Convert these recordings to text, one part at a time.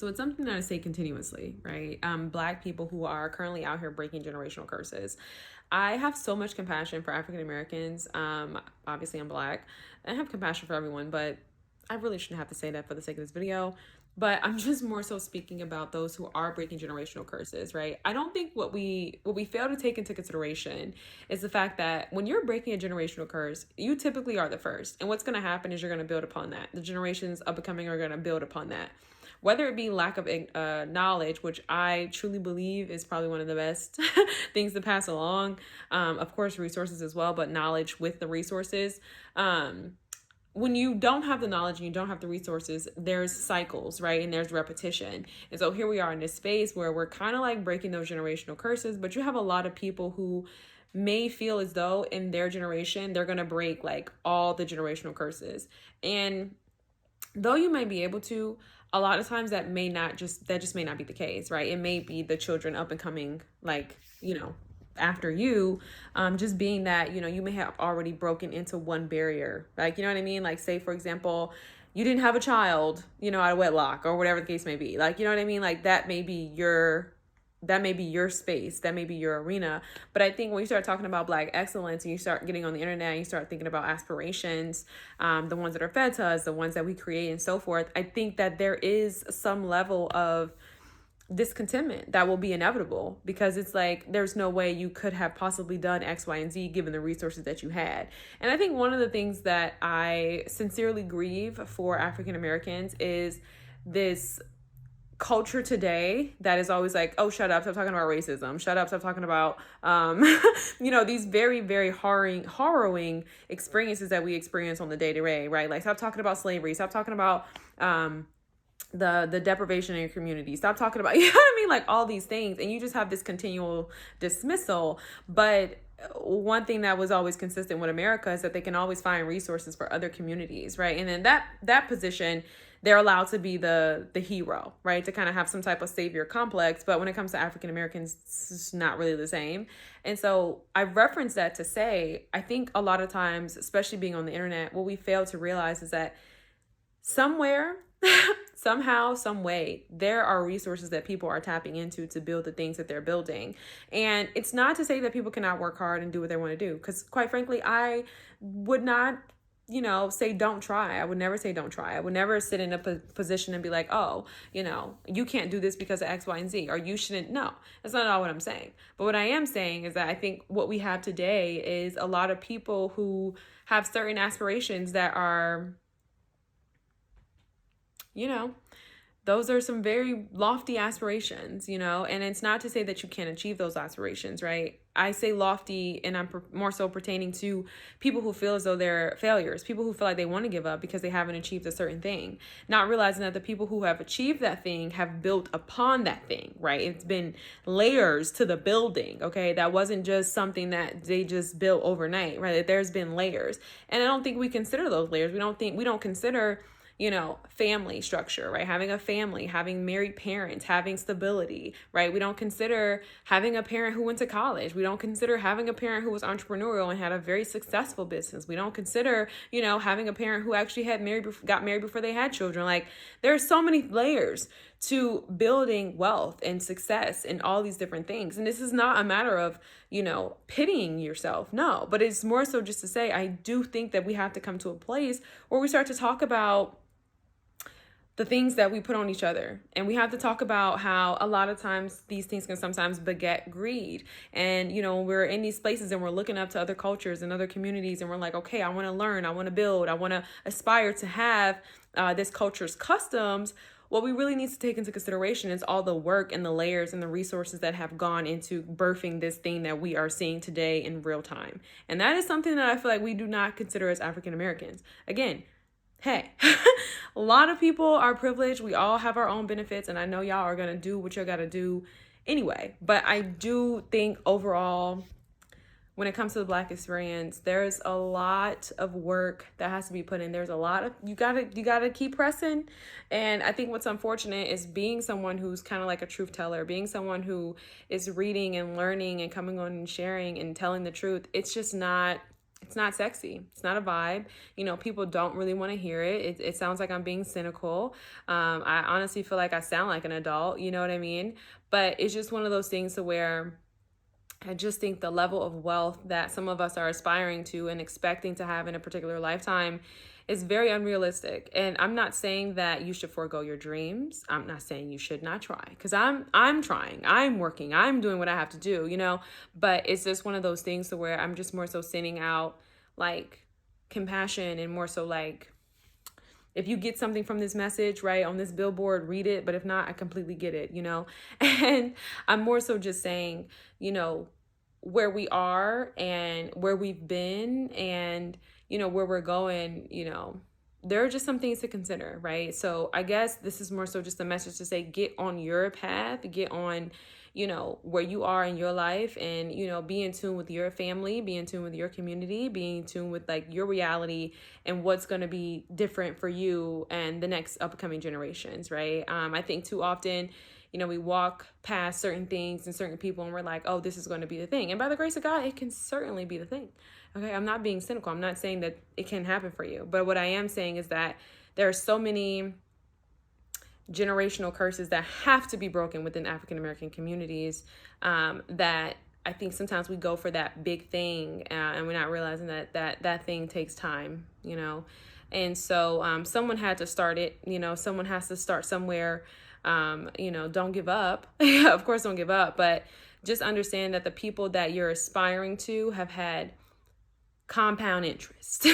So it's something that I say continuously, right? Black people who are currently out here breaking generational curses. I have so much compassion for African Americans. Obviously, I'm Black. I have compassion for everyone, but I really shouldn't have to say that for the sake of this video. But I'm just more so speaking about those who are breaking generational curses, right? I don't think what we fail to take into consideration is the fact that when you're breaking a generational curse, you typically are the first. And what's going to happen is you're going to build upon that. The generations up and coming are going to build upon that, whether it be lack of knowledge, which I truly believe is probably one of the best things to pass along. Of course, resources as well, but knowledge with the resources. When you don't have the knowledge and you don't have the resources, there's cycles, right? And there's repetition. And so here we are in this space where we're kind of like breaking those generational curses, but you have a lot of people who may feel as though in their generation, they're going to break like all the generational curses. And though you may be able to, a lot of times that just may not be the case, right? It may be the children up and coming, like, after you, just being that, you may have already broken into one barrier. Like, you know what I mean? Like, say, for example, you didn't have a child, out of wedlock or whatever the case may be. Like, you know what I mean? Like, that may be your space, that may be your arena. But I think when you start talking about Black excellence and you start getting on the internet and you start thinking about aspirations, the ones that are fed to us, the ones that we create and so forth, I think that there is some level of discontentment that will be inevitable, because it's like there's no way you could have possibly done X, Y, and Z given the resources that you had. And I think one of the things that I sincerely grieve for African Americans is this culture today that is always like, oh, shut up, stop talking about racism, shut up, stop talking about these very, very harrowing experiences that we experience on the day-to-day, right? Like, stop talking about slavery, stop talking about the deprivation in your community, stop talking about, you know what I mean, like all these things, and you just have this continual dismissal. But one thing that was always consistent with America is that they can always find resources for other communities, right? And then that position, they're allowed to be the hero, right? To kind of have some type of savior complex. But when it comes to African Americans, it's not really the same. And so I reference that to say, I think a lot of times, especially being on the internet, what we fail to realize is that somewhere, somehow, some way, there are resources that people are tapping into to build the things that they're building. And it's not to say that people cannot work hard and do what they want to do, because quite frankly, I would not say don't try. I would never say don't try. I would never sit in a position and be like, oh, you can't do this because of X, Y, and Z, or you shouldn't. No, that's not all what I'm saying. But what I am saying is that I think what we have today is a lot of people who have certain aspirations that are, those are some very lofty aspirations, and it's not to say that you can't achieve those aspirations, right? I say lofty, and I'm more so pertaining to people who feel as though they're failures, people who feel like they want to give up because they haven't achieved a certain thing, not realizing that the people who have achieved that thing have built upon that thing, right? It's been layers to the building, okay? That wasn't just something that they just built overnight, right? There's been layers, and I don't think we consider those layers. We don't consider family structure, right? Having a family, having married parents, having stability, right? We don't consider having a parent who went to college. We don't consider having a parent who was entrepreneurial and had a very successful business. We don't consider, having a parent who actually got married before they had children. Like, there are so many layers to building wealth and success and all these different things. And this is not a matter of, pitying yourself. No, but it's more so just to say, I do think that we have to come to a place where we start to talk about the things that we put on each other. And we have to talk about how a lot of times these things can sometimes beget greed. And, we're in these places and we're looking up to other cultures and other communities, and we're like, okay, I want to learn, I want to build, I want to aspire to have this culture's customs. What we really need to take into consideration is all the work and the layers and the resources that have gone into birthing this thing that we are seeing today in real time. And that is something that I feel like we do not consider as African Americans. Again, hey, a lot of people are privileged. We all have our own benefits, and I know y'all are going to do what you got to do anyway. But I do think overall, when it comes to the Black experience, there's a lot of work that has to be put in. There's a lot of, you gotta keep pressing. And I think what's unfortunate is being someone who's kind of like a truth teller, being someone who is reading and learning and coming on and sharing and telling the truth. It's just not It's not sexy. It's not a vibe. People don't really want to hear it. It sounds like I'm being cynical. I honestly feel like I sound like an adult. You know what I mean? But it's just one of those things to where I just think the level of wealth that some of us are aspiring to and expecting to have in a particular lifetime is very unrealistic. And I'm not saying that you should forego your dreams. I'm not saying you should not try, because I'm trying. I'm working. I'm doing what I have to do. But it's just one of those things to where I'm just more so sending out like compassion, and more so like, if you get something from this message, right, on this billboard, read it. But if not, I completely get it. And I'm more so just saying, where we are and where we've been, and, where we're going, there are just some things to consider, right? So I guess this is more so just a message to say, get on your path, get on, where you are in your life, and, be in tune with your family, be in tune with your community, be in tune with like your reality and what's going to be different for you and the next upcoming generations, right? I think too often, we walk past certain things and certain people and we're like, oh, this is going to be the thing. And by the grace of God, it can certainly be the thing. Okay. I'm not being cynical. I'm not saying that it can happen for you. But what I am saying is that there are so many generational curses that have to be broken within African American communities, that I think sometimes we go for that big thing, and we're not realizing that thing takes time, And so someone had to start it, someone has to start somewhere. Don't give up. Of course, don't give up, but just understand that the people that you're aspiring to have had compound interest,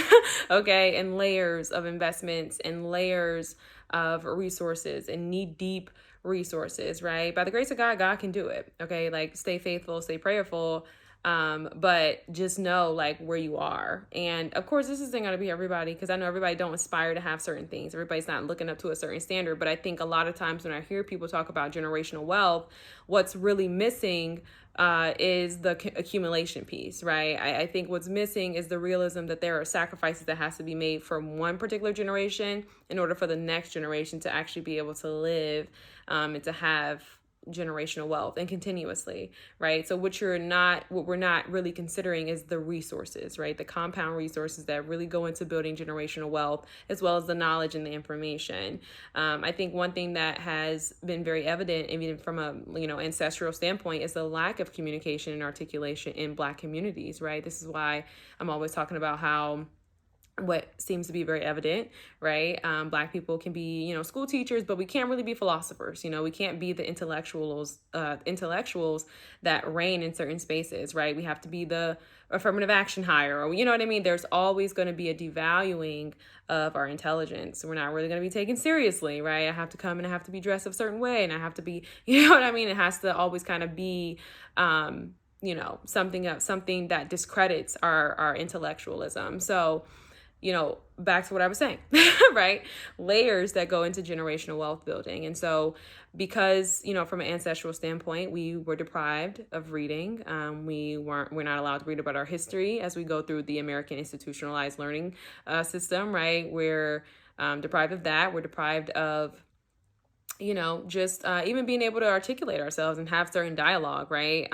okay, and layers of investments and layers of resources and knee deep resources, right? By the grace of God, God can do it. Okay. Like, stay faithful, stay prayerful. But just know like where you are. And of course, this isn't going to be everybody, because I know everybody don't aspire to have certain things. Everybody's not looking up to a certain standard. But I think a lot of times when I hear people talk about generational wealth, what's really missing is the accumulation piece, right? I think what's missing is the realism that there are sacrifices that has to be made from one particular generation in order for the next generation to actually be able to live, and to have generational wealth and continuously, right? So what we're not really considering is the resources, right? The compound resources that really go into building generational wealth, as well as the knowledge and the information. I think one thing that has been very evident, even from a ancestral standpoint, is the lack of communication and articulation in Black communities, right? This is why I'm always talking about how what seems to be very evident, right? Black people can be, school teachers, but we can't really be philosophers. We can't be the intellectuals that reign in certain spaces, right? We have to be the affirmative action hire, or, you know what I mean? There's always going to be a devaluing of our intelligence. We're not really going to be taken seriously, right? I have to come and I have to be dressed a certain way, and I have to be, you know what I mean? It has to always kind of be, something that discredits our intellectualism. So, back to what I was saying, right? Layers that go into generational wealth building. And so because, from an ancestral standpoint, we were deprived of reading. We're not allowed to read about our history as we go through the American institutionalized learning system, right? We're deprived of that. We're deprived of just even being able to articulate ourselves and have certain dialogue, right?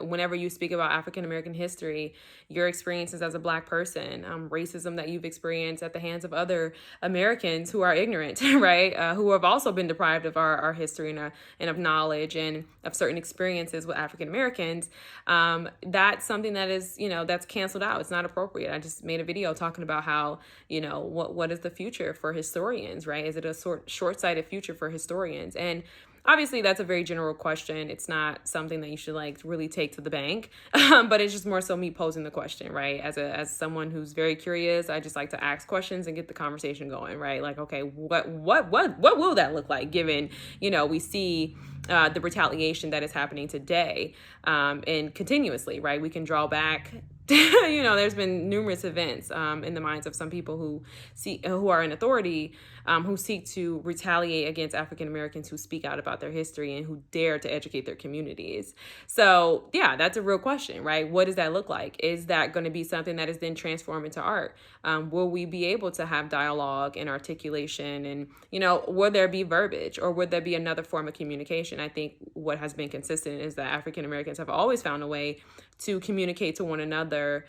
Whenever you speak about African American history, your experiences as a Black person, racism that you've experienced at the hands of other Americans who are ignorant, right? Who have also been deprived of our history and of knowledge and of certain experiences with African Americans. That's something that is, that's canceled out. It's not appropriate. I just made a video talking about how, what is the future for historians, right? Is it a short-sighted future for historians? And obviously that's a very general question. It's not something that you should like really take to the bank, but it's just more so me posing the question, right? As someone who's very curious, I just like to ask questions and get the conversation going, right? Like, okay, what will that look like given, we see the retaliation that is happening today, and continuously, right? We can draw back. There's been numerous events in the minds of some people who are in authority, who seek to retaliate against African Americans who speak out about their history and who dare to educate their communities. So yeah, that's a real question, right? What does that look like? Is that going to be something that is then transformed into art? Will we be able to have dialogue and articulation, and will there be verbiage, or would there be another form of communication? I think what has been consistent is that African Americans have always found a way to communicate to one another,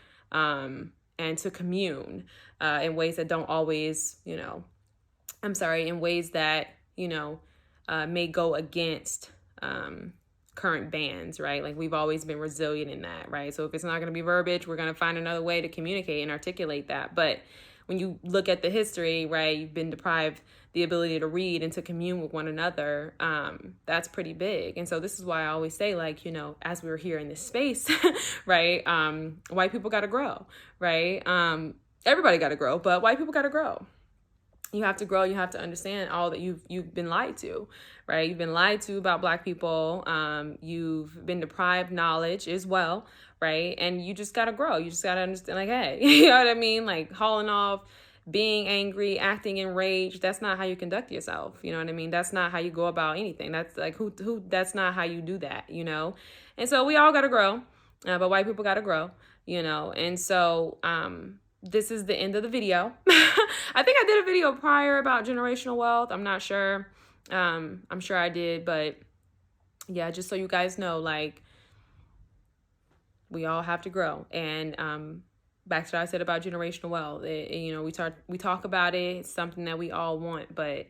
and to commune in ways that don't always, in ways that, may go against current bans, right? Like we've always been resilient in that, right? So if it's not going to be verbiage, we're going to find another way to communicate and articulate that. But when you look at the history, right, you've been deprived the ability to read and to commune with one another. That's pretty big. And so this is why I always say, like, as we were here in this space, right, white people got to grow, right? Everybody got to grow, but white people got to grow. You have to grow. You have to understand all that you've been lied to, right? You've been lied to about Black people. You've been deprived knowledge as well, right? And you just got to grow. You just got to understand, like, hey, you know what I mean? Like hauling off, being angry, acting enraged. That's not how you conduct yourself. You know what I mean? That's not how you go about anything. That's like, that's not how you do that, And so we all got to grow, but white people got to grow, And so, this is the end of the video. I think I did a video prior about generational wealth. I'm not sure. I'm sure I did, but yeah, just so you guys know, like, we all have to grow. And back to what I said about generational wealth. We talk about it. It's something that we all want, but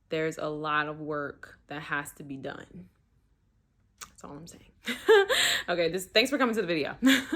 there's a lot of work that has to be done. That's all I'm saying. Okay, thanks for coming to the video.